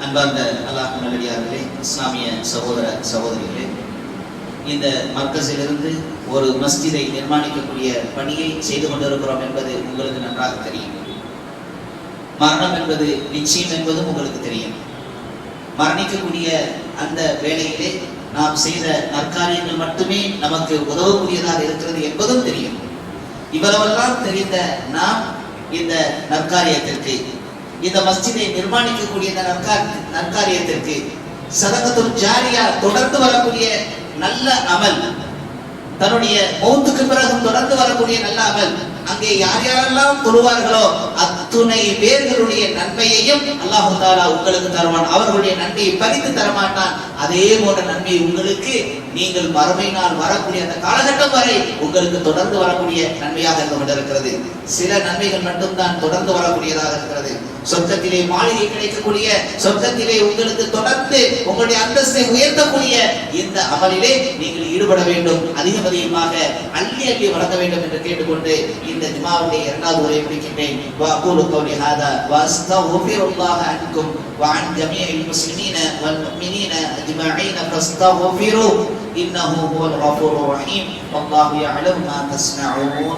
அன்பார்ந்த அல்லாஹ் நல்லடியார்களே, இஸ்லாமிய சகோதர சகோதரிகளே, இந்த மர்கஸிலிருந்து ஒரு மஸ்ஜிதை நிர்மாணிக்கக்கூடிய பணியை செய்து கொண்டிருக்கிறோம் என்பது உங்களுக்கு நன்றாக தெரியும். மரணம் என்பது நிச்சயம் என்பதும் உங்களுக்கு தெரியும். மரணிக்கக்கூடிய அந்த வேளையிலே நாம் செய்த நற்காரியங்கள் மட்டுமே நமக்கு உதவக்கூடியதாக இருக்கிறது என்பதும் தெரியும். இவ்வளவெல்லாம் தெரிந்த நாம் இந்த நற்காரியத்திற்கு, இந்த மஸ்ஜிதை நிர்மாணிக்கக்கூடிய நற்காரியத்திற்கு, சதகத்துல் ஜாரியா தொடர்ந்து வரக்கூடிய நல்ல அமல், தன்னுடைய மௌத்துக்கு பிறகு தொடர்ந்து வரக்கூடிய நல்ல அமல், அங்கே யார் யாரெல்லாம் தொழுவார்களோ அத்துணை பேர்களுடைய நன்மையையும் அல்லாஹ் தஆலா உங்களுக்கு தருவான். அவர்களுடைய நன்மையை பறித்து தரமாட்டான். அதே போன்ற நன்மை உங்களுக்கு நீங்கள் மறுமை நாள் வரக்கூடிய அந்த காலகட்டம் வரை உங்களுக்கு தொடர்ந்து வரக்கூடிய நன்மையாக இருந்து கொண்டிருக்கிறது. சில நன்மைகள் மட்டும்தான் தொடர்ந்து வரக்கூடியதாக இருக்கிறது. சொர்க்கத்திலே மாளிகை கிடைக்கக்கூடிய, சொர்க்கத்திலே உங்களுக்கு தொடர்ந்து உங்களுடைய அந்தஸ்தை உயர்த்தக்கூடிய இந்த அமலிலே நீங்கள் ஈடுபட வேண்டும். அதிகமாக அள்ளி அள்ளி வளர்க்க வேண்டும் என்று கேட்டுக்கொண்டு இந்த ஜுமாவுடைய இரண்டாவது உரையை முடிக்கின்றேன். வஅகூலு கௌலி ஹாதா வஅஸ்தக்ஃபிருல்லாஹ அன்கும் வஅன் ஜமீஇல் முஸ்லிமீன வல் முஃமினீன அஜ்மஈன ஃபஸ்தக்ஃபிரு இன்னஹு ஹுவல் கஃபூருர் ரஹீம் வல்லாஹு யஅலமு மா தஸ்னஊன்.